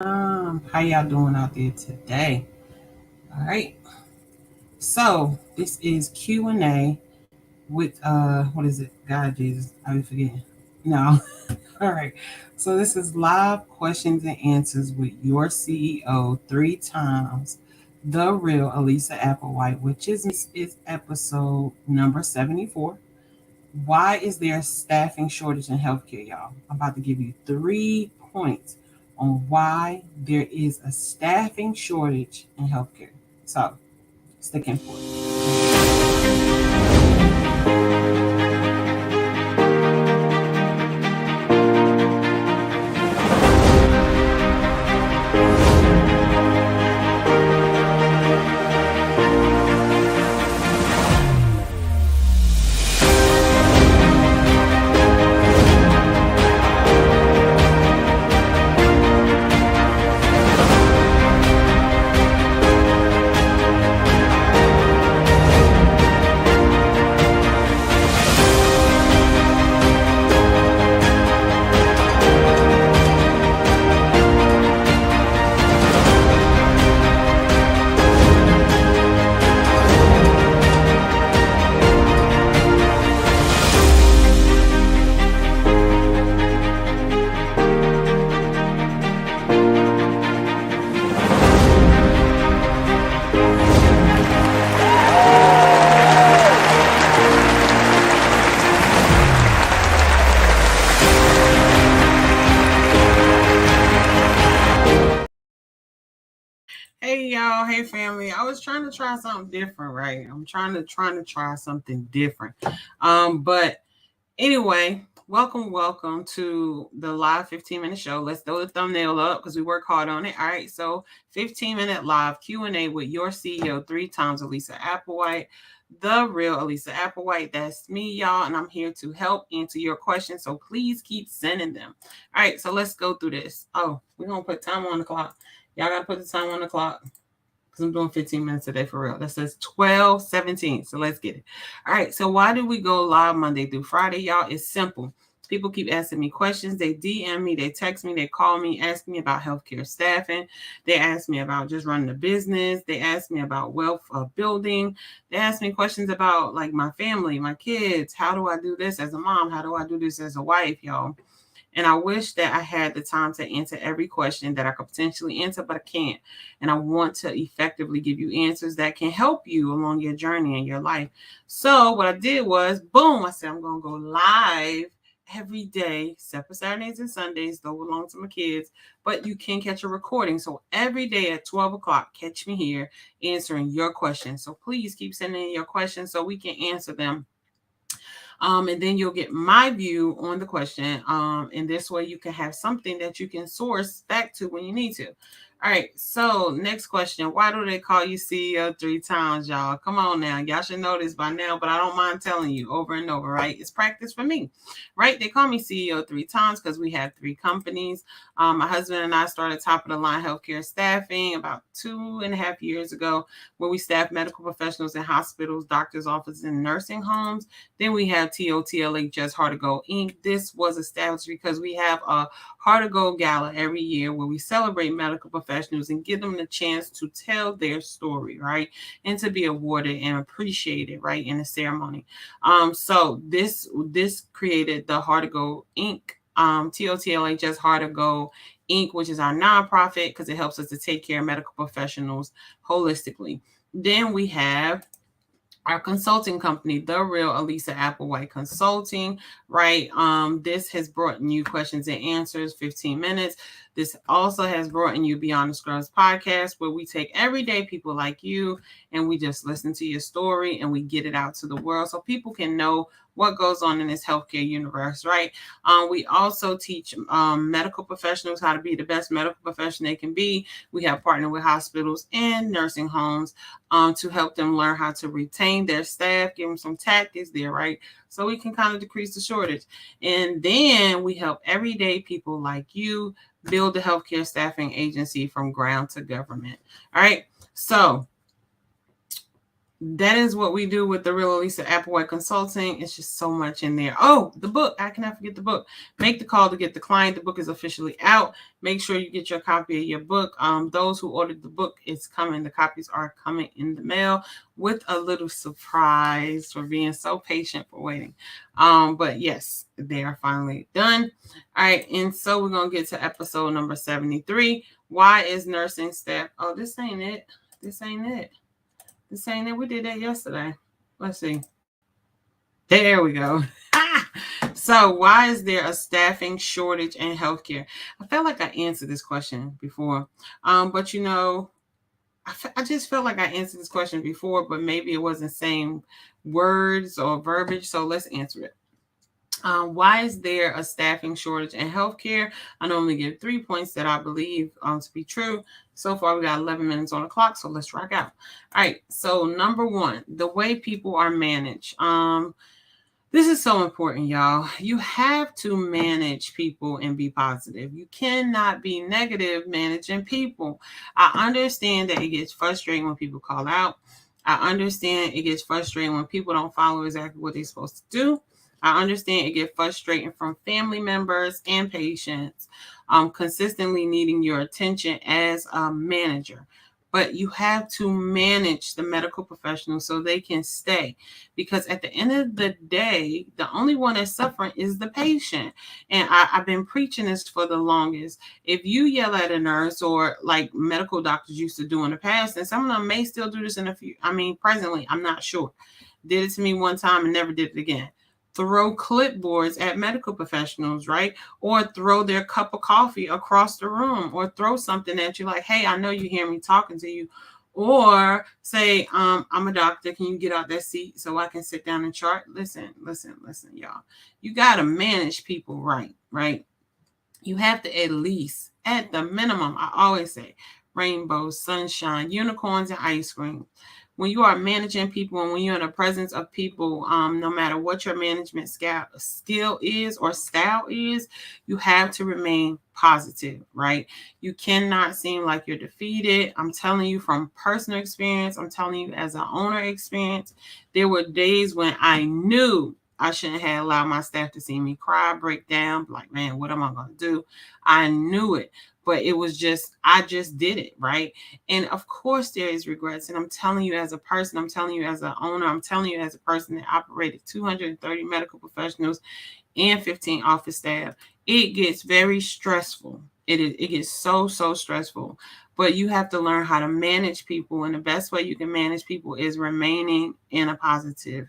How y'all doing out there today? All right. So this is Q&A with what is it? God Jesus, I be forgetting. No. All right. So this is live questions and answers with your CEO 3 times the real Alisa Applewhite, which is episode number 74. Why is there a staffing shortage in healthcare, y'all? I'm about to give you 3 points on why there is a staffing shortage in healthcare. So, stick in for it. Hey y'all, hey family. I was trying to try something different, right? I'm trying to try something different. But anyway, welcome to the live 15-minute show. Let's throw the thumbnail up because we work hard on it. All right, so 15-minute live Q&A with your CEO 3 times Alisa Applewhite, the real Alisa Applewhite. That's me, y'all, and I'm here to help answer your questions. So please keep sending them. All right, so let's go through this. Oh, we're gonna put time on the clock. Y'all gotta put the time on the clock because I'm doing 15 minutes a day for real. That says 12:17. So let's get it. All right. So why do we go live Monday through Friday, y'all? It's simple. People keep asking me questions. They DM me, they text me, they call me, ask me about healthcare staffing. They ask me about just running a business. They ask me about wealth building. They ask me questions about like my family, my kids. How do I do this as a mom? How do I do this as a wife, y'all? And I wish that I had the time to answer every question that I could potentially answer, but I can't. And I want to effectively give you answers that can help you along your journey in your life. So what I did was, boom, I said, I'm going to go live every day, except for Saturdays and Sundays, those belong to my kids, but you can catch a recording. So every day at 12 o'clock, catch me here answering your questions. So please keep sending in your questions so we can answer them, and then you'll get my view on the question. And this way you can have something that you can source back to when you need to. All right. So next question. Why do they call you CEO 3 times, y'all? Come on now. Y'all should know this by now, but I don't mind telling you over and over, right? It's practice for me, right? They call me CEO 3 times because we have 3 companies. My husband and I started top of the line healthcare staffing about 2.5 years ago, where we staff medical professionals in hospitals, doctors' offices, and nursing homes. Then we have TOTLH, Just Heart to Go Inc. This was established because we have a Heart to Go Gala every year where we celebrate medical professionals and give them the chance to tell their story, right? And to be awarded and appreciated, right, in the ceremony. So this created the Heart to Go Inc. TOTLH, Just Heart to Go Inc., which is our nonprofit because it helps us to take care of medical professionals holistically. Then we have our consulting company, the real Alisa Applewhite Consulting, right? This has brought you questions and answers, 15 minutes. This also has brought in you Beyond the Scrubs podcast, where we take everyday people like you and we just listen to your story and we get it out to the world so people can know what goes on in this healthcare universe, right? We also teach medical professionals how to be the best medical professional they can be. We have partnered with hospitals and nursing homes to help them learn how to retain their staff, give them some tactics there, right? So we can kind of decrease the shortage. And then we help everyday people like you build a healthcare staffing agency from ground to government. All right. So that is what we do with the real Alisa Applewhite Consulting. It's just so much in there. Oh, the book. I cannot forget the book. Make the call to get the client. The book is officially out. Make sure you get your copy of your book. Those who ordered the book, it's coming. The copies are coming in the mail with a little surprise for being so patient for waiting. But yes, they are finally done. All right. And so we're going to get to episode number 73. Why is nursing staff? Oh, this ain't it. This ain't it. This ain't it. We did that yesterday. Let's see. There we go. So why is there a staffing shortage in healthcare? I felt like I answered this question before. But I just felt like I answered this question before, but maybe it wasn't same words or verbiage. So let's answer it. Why is there a staffing shortage in healthcare? I normally give 3 points that I believe to be true. So far, we got 11 minutes on the clock, so let's rock out. All right, so number one, the way people are managed. This is so important, y'all. You have to manage people and be positive. You cannot be negative managing people. I understand that it gets frustrating when people call out. I understand it gets frustrating when people don't follow exactly what they're supposed to do. I understand it gets frustrating from family members and patients consistently needing your attention as a manager. But you have to manage the medical professionals so they can stay. Because at the end of the day, the only one that's suffering is the patient. And I've been preaching this for the longest. If you yell at a nurse, or like medical doctors used to do in the past, and some of them may still do this in a few, presently, I'm not sure. Did it to me one time and never did it again. Throw clipboards at medical professionals, right? Or throw their cup of coffee across the room, or throw something at you like, hey, I know you hear me talking to you. Or say, I'm a doctor. Can you get out that seat so I can sit down and chart? Listen, y'all. You got to manage people right? You have to at least, at the minimum, I always say, rainbows, sunshine, unicorns, and ice cream. When you are managing people and when you're in the presence of people, no matter what your management skill is or style is, you have to remain positive, right? You cannot seem like you're defeated. I'm telling you from personal experience. I'm telling you as an owner experience. There were days when I knew I shouldn't have allowed my staff to see me cry, break down, like, man, what am I going to do? I knew it. But it was just, I just did it, right? And of course there is regrets. And I'm telling you as a person, I'm telling you as an owner, I'm telling you as a person that operated 230 medical professionals and 15 office staff, it gets very stressful. It gets so stressful. But you have to learn how to manage people. And the best way you can manage people is remaining in a positive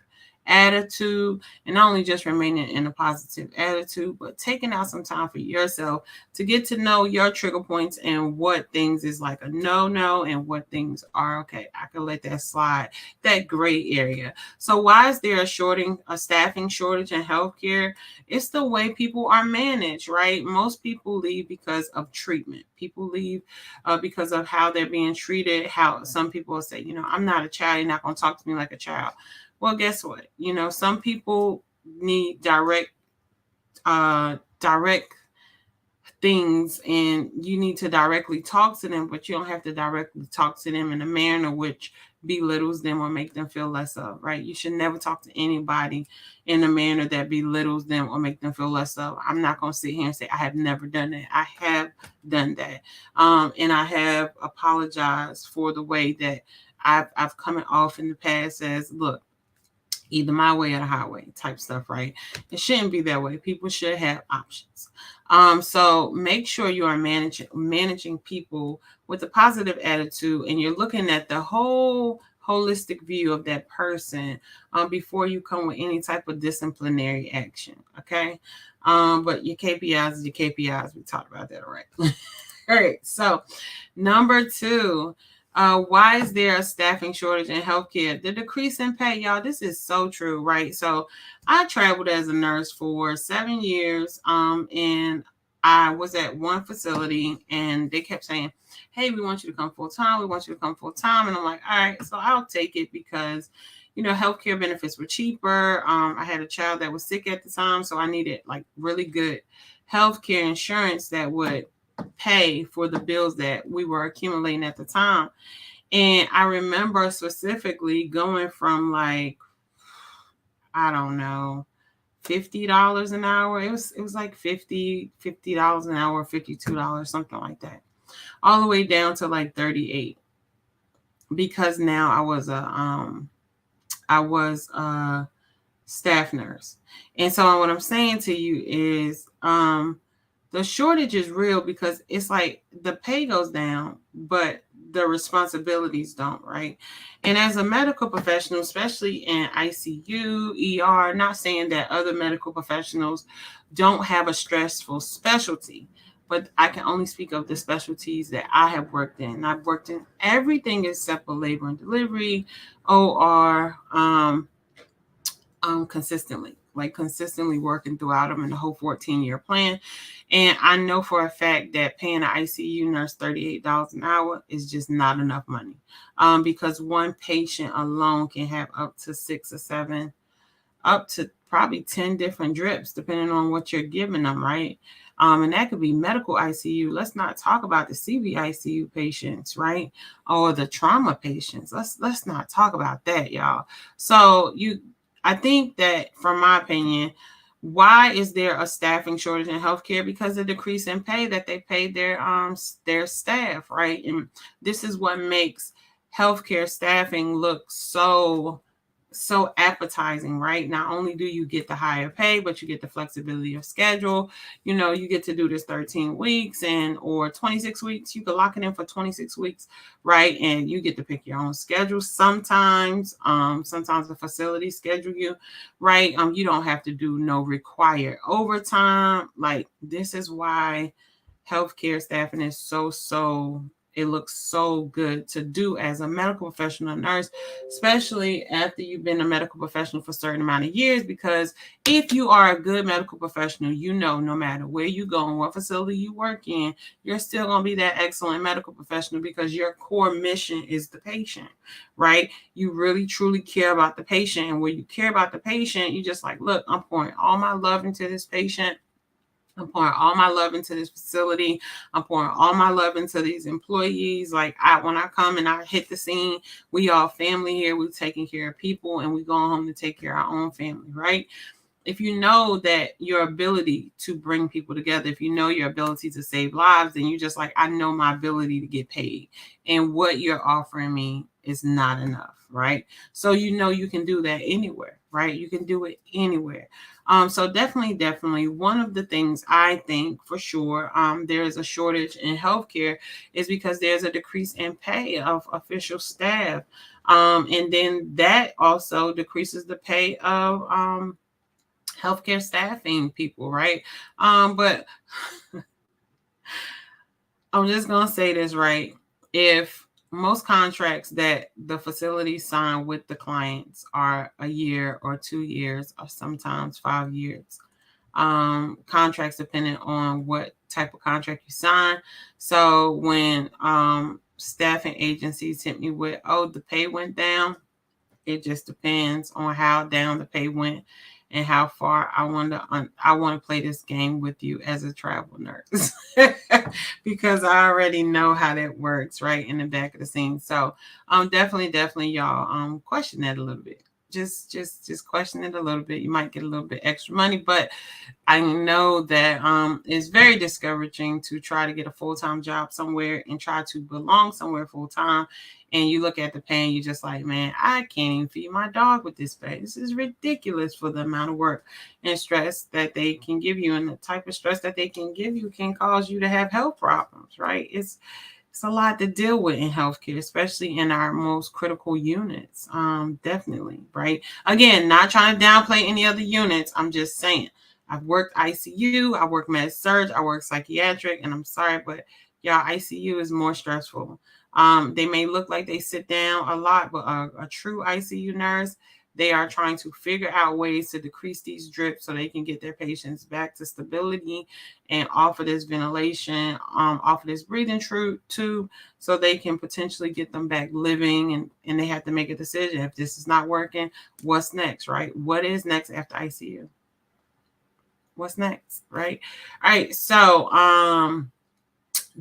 attitude, and not only just remaining in a positive attitude, but taking out some time for yourself to get to know your trigger points and what things is like a no and what things are okay. I can let that slide, that gray area. So why is there a staffing shortage in healthcare? It's the way people are managed, right? Most people leave because of treatment. People leave because of how they're being treated. How some people will say, I'm not a child, you're not going to talk to me like a child. Well, guess what? Some people need direct things, and you need to directly talk to them, but you don't have to directly talk to them in a manner which belittles them or make them feel less of, right? You should never talk to anybody in a manner that belittles them or make them feel less of. I'm not going to sit here and say I have never done that. I have done that. And I have apologized for the way that I've come off in the past as, look, either my way or the highway type stuff, right? It shouldn't be that way. People should have options. So make sure you are managing people with a positive attitude, and you're looking at the whole holistic view of that person before you come with any type of disciplinary action. Okay. But your KPIs is your KPIs. We talked about that already. All right. So number 2. Why is there a staffing shortage in healthcare? The decrease in pay, y'all, this is so true, right? So I traveled as a nurse for 7 years, and I was at one facility, and they kept saying, hey, we want you to come full time. We want you to come full time. And I'm like, all right, so I'll take it because, healthcare benefits were cheaper. I had a child that was sick at the time, so I needed like really good healthcare insurance that would pay for the bills that we were accumulating at the time. And I remember specifically going from like, I don't know, $50 an hour. It was like $50 an hour, $52, something like that. All the way down to like 38. Because now I was a staff nurse. And so what I'm saying to you is the shortage is real, because it's like the pay goes down, but the responsibilities don't, right? And as a medical professional, especially in ICU, ER, not saying that other medical professionals don't have a stressful specialty, but I can only speak of the specialties that I have worked in. I've worked in everything except for labor and delivery, OR, consistently working throughout them in the whole 14-year plan. And I know for a fact that paying an ICU nurse $38 an hour is just not enough money, because one patient alone can have up to 6 or 7, up to probably 10 different drips, depending on what you're giving them, right? And that could be medical ICU. Let's not talk about the CVICU patients, right? Or the trauma patients. Let's not talk about that, y'all. So I think that, from my opinion, why is there a staffing shortage in healthcare? Because of the decrease in pay that they pay their staff, right? And this is what makes healthcare staffing look so appetizing, right? Not only do you get the higher pay, but you get the flexibility of schedule. You get to do this 13 weeks or 26 weeks. You can lock it in for 26 weeks, right? And you get to pick your own schedule. Sometimes the facility schedule you, right? You don't have to do no required overtime. Like, this is why healthcare staffing is it looks so good to do as a medical professional nurse, especially after you've been a medical professional for a certain amount of years. Because if you are a good medical professional, no matter where you go and what facility you work in, you're still going to be that excellent medical professional, because your core mission is the patient, right? You really, truly care about the patient. And when you care about the patient, you just like, look, I'm pouring all my love into this patient. I'm pouring all my love into this facility. I'm pouring all my love into these employees. Like, when I come and I hit the scene, we all family here. We're taking care of people, and we go home to take care of our own family, right? If you know that your ability to bring people together, if you know your ability to save lives, then you just like, I know my ability to get paid, and what you're offering me is not enough, right? So you can do that anywhere, right? You can do it anywhere. So definitely, one of the things I think for sure there is a shortage in healthcare is because there's a decrease in pay of official staff, and then that also decreases the pay of healthcare staffing people, right? But I'm just gonna say this, right? If most contracts that the facilities sign with the clients are a year or 2 years, or sometimes 5 years, contracts depending on what type of contract you sign. So when staffing agencies hit me with, oh, the pay went down, it just depends on how down the pay went and how far I want to play this game with you as a travel nurse, because I already know how that works, right, in the back of the scene. So definitely, y'all question that a little bit. Just question it a little bit. You might get a little bit extra money, but I know that it's very discouraging to try to get a full-time job somewhere and try to belong somewhere full-time. And you look at the pay and you're just like, man, I can't even feed my dog with this pay. This is ridiculous for the amount of work and stress that they can give you. And the type of stress that they can give you can cause you to have health problems, right? It's a lot to deal with in healthcare, especially in our most critical units. Definitely, right? Again, not trying to downplay any other units. I'm just saying, I've worked ICU, I work med surg, I work psychiatric, and I'm sorry, but y'all, ICU is more stressful. They may look like they sit down a lot, but a true ICU nurse, they are trying to figure out ways to decrease these drips so they can get their patients back to stability and offer this ventilation, offer this breathing tube, so they can potentially get them back living. And they have to make a decision. If this is not working, what's next, right? What is next after ICU? What's next, right? All right, so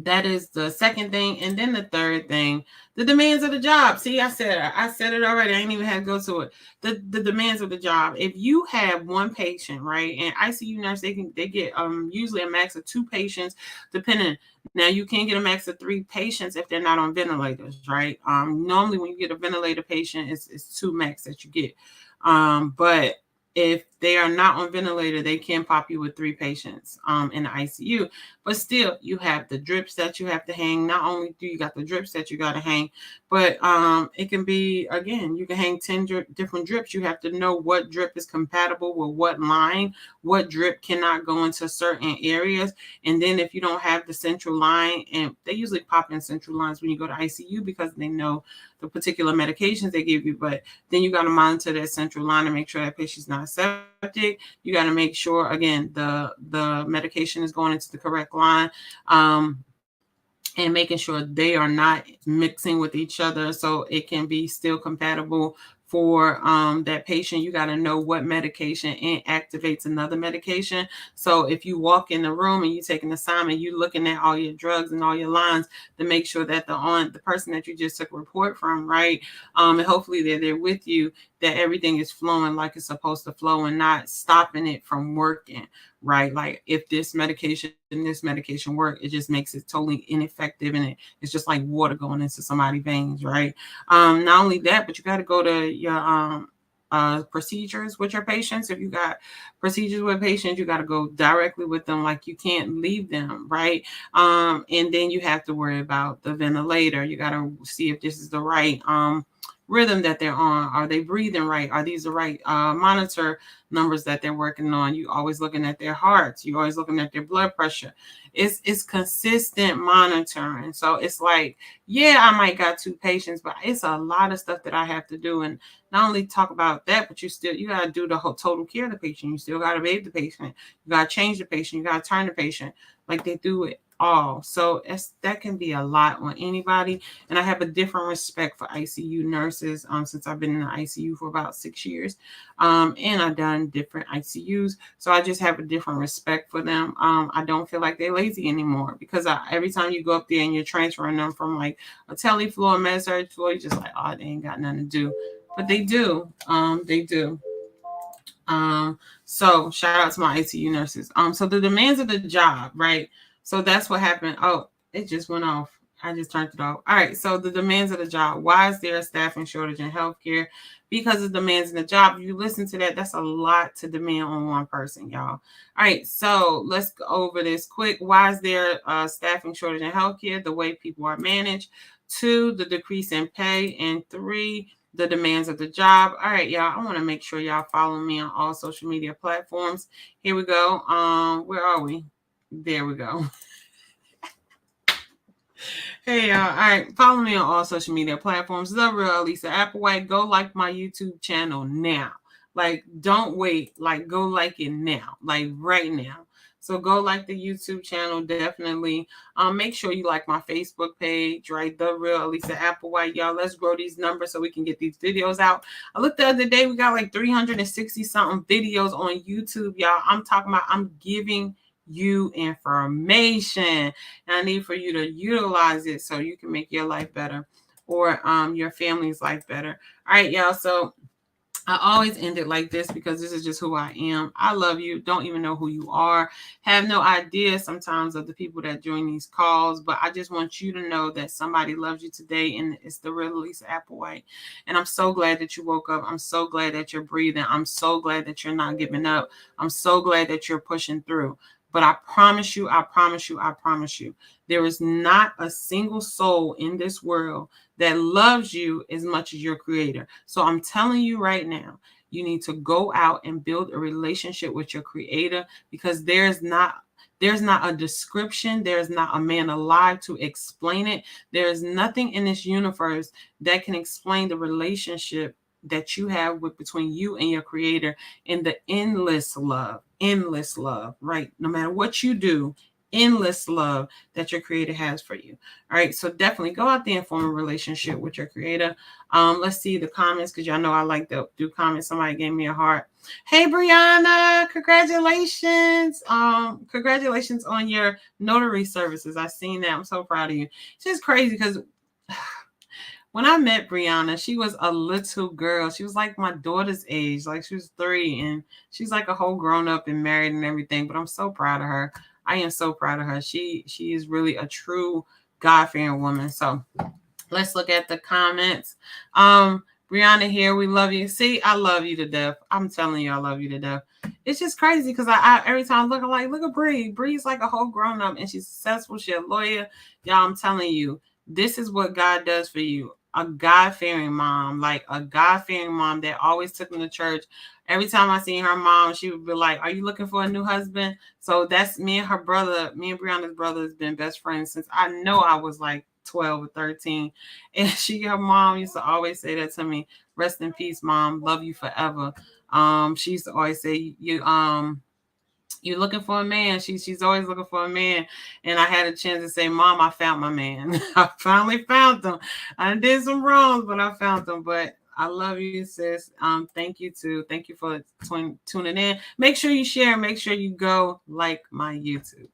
That is the second thing. And then the third thing, the demands of the job. See, I said it already. I ain't even had to go to it. The demands of the job. If you have one patient, right, and ICU nurse, they get usually a max of 2 patients, depending. Now you can get a max of 3 patients if they're not on ventilators, right? Normally when you get a ventilator patient, it's 2 max that you get. But if they are not on ventilator, they can pop you with 3 patients in the ICU. But still, you have the drips that you have to hang. Not only do you got the drips that you got to hang, but it can be, again, you can hang 10 different drips. You have to know what drip is compatible with what line, what drip cannot go into certain areas. And then if you don't have the central line, and they usually pop in central lines when you go to ICU because they know the particular medications they give you, but then you got to monitor that central line and make sure that patient's not septic. You got to make sure, again, the medication is going into the correct line, and making sure they are not mixing with each other so it can be still compatible for that patient. You got to know what medication activates another medication. So if you walk in the room and you take an assignment, you looking at all your drugs and all your lines to make sure that the person that you just took a report from, right, and hopefully they're there with you, that everything is flowing like it's supposed to flow and not stopping it from working, right? Like if this medication work, it just makes it totally ineffective, and it's just like water going into somebody's veins, right? Not only that, but you got to go to your procedures with your patients. If you got procedures with patients, you got to go directly with them. Like you can't leave them, right? And then you have to worry about the ventilator. You got to see if this is the right rhythm that they're on. Are they breathing right? Are these the right monitor numbers that they're working on? You always looking at their hearts. You always looking at their blood pressure. It's consistent monitoring. So it's like, yeah, I might got 2 patients, but it's a lot of stuff that I have to do. And not only talk about that, but you got to do the whole total care of the patient. You still got to bathe the patient. You got to change the patient. You got to turn the patient. Like they do it all. So that can be a lot on anybody. And I have a different respect for ICU nurses since I've been in the ICU for about 6 years. And I've done different ICUs. So I just have a different respect for them. I don't feel like they're lazy anymore because every time you go up there and you're transferring them from like a tele floor, med surg floor, you're just like, oh, they ain't got nothing to do. But they do. They do. So shout out to my ICU nurses. So the demands of the job, right? So that's what happened. Oh, it just went off. I just turned it off. All right. So the demands of the job. Why is there a staffing shortage in healthcare? Because of demands in the job. If you listen to that, that's a lot to demand on one person, y'all. All right. So let's go over this quick. Why is there a staffing shortage in healthcare? The way people are managed. 2, the decrease in pay. And 3, the demands of the job. All right, y'all. I want to make sure y'all follow me on all social media platforms. Here we go. Where are we? There we go. Hey, y'all. All right. Follow me on all social media platforms. The real Alisa Applewhite. Go like my YouTube channel now. Like, don't wait. Like, go like it now. Like, right now. So go like the YouTube channel, definitely. Make sure you like my Facebook page, right? The real Alisa Applewhite. Y'all, let's grow these numbers so we can get these videos out. I looked the other day, we got like 360 something videos on YouTube, y'all. I'm giving you information, and I need for you to utilize it so you can make your life better or your family's life better. All right, y'all. So I always end it like this because this is just who I am. I love you. Don't even know who you are. Have no idea sometimes of the people that join these calls, but I just want you to know that somebody loves you today, and it's the real Alisa Applewhite. And I'm so glad that you woke up. I'm so glad that you're breathing. I'm so glad that you're not giving up. I'm so glad that you're pushing through. But I promise you, there is not a single soul in this world that loves you as much as your creator. So I'm telling you right now, you need to go out and build a relationship with your creator, because there's not a description. There's not a man alive to explain it. There's nothing in this universe that can explain the relationship that you have between you and your creator, and the endless love, right? No matter what you do, endless love that your creator has for you. All right, so definitely go out there and form a relationship with your creator. Let's see the comments, because y'all know I like to do comments. Somebody gave me a heart. Hey Brianna, congratulations. Congratulations on your notary services. I seen that. I'm so proud of you. It's just crazy because when I met Brianna, she was a little girl. She was like my daughter's age, like she was 3, and she's like a whole grown up and married and everything. But I'm so proud of her. I am so proud of her. She is really a true God-fearing woman. So let's look at the comments. Brianna here, we love you. See, I love you to death. I'm telling you, I love you to death. It's just crazy because I every time I look, I'm like, look at Bree. Bree's like a whole grown up and she's successful. She's a lawyer. Y'all, I'm telling you, this is what God does for you. A God-fearing mom, like a God-fearing mom that always took me to church. Every time I seen her mom, she would be like, are you looking for a new husband? So that's me and her brother. Me and Brianna's brother has been best friends since I know I was like 12 or 13. And her mom used to always say that to me. Rest in peace, Mom. Love you forever. She used to always say, you're looking for a man. She's always looking for a man. And I had a chance to say, Mom, I found my man. I finally found him. I did some wrongs, but I found him. But I love you, sis. Thank you too. Thank you for tuning in. Make sure you share. Make sure you go like my YouTube.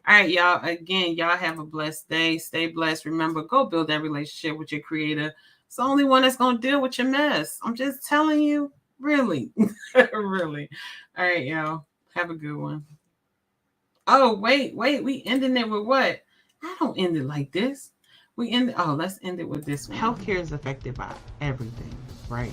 All right, y'all. Again, y'all have a blessed day. Stay blessed. Remember, go build that relationship with your creator. It's the only one that's going to deal with your mess. I'm just telling you, really. Really. All right, y'all. Have a good one. Oh, wait. We ending it with what? I don't end it like this. Let's end it with this one. Healthcare is affected by everything, right?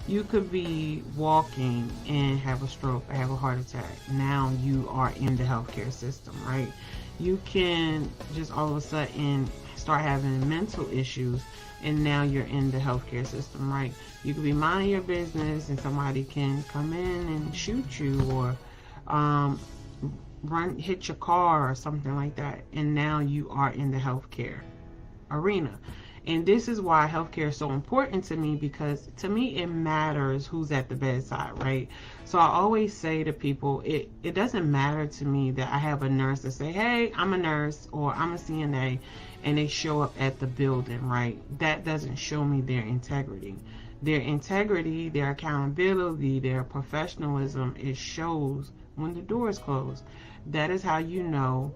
You could be walking and have a stroke or have a heart attack. Now you are in the healthcare system, right? You can just all of a sudden start having mental issues and now you're in the healthcare system, right? You could be minding your business and somebody can come in and shoot you or hit your car or something like that, and now you are in the healthcare arena. And this is why healthcare is so important to me, because to me it matters who's at the bedside, right? So I always say to people, it doesn't matter to me that I have a nurse that say, hey, I'm a nurse or I'm a CNA, and they show up at the building, right? That doesn't show me their integrity. Their integrity, their accountability, their professionalism, it shows when the door is closed. That is how you know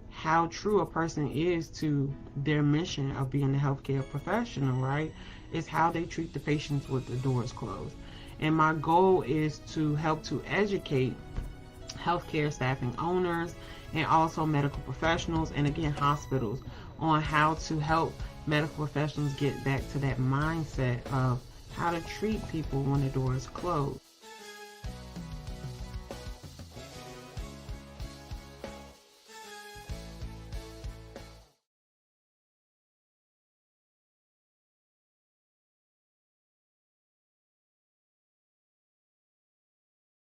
how true a person is to their mission of being a healthcare professional, right? It's how they treat the patients with the doors closed. And my goal is to help to educate healthcare staffing owners and also medical professionals and again hospitals on how to help medical professionals get back to that mindset of how to treat people when the door is closed.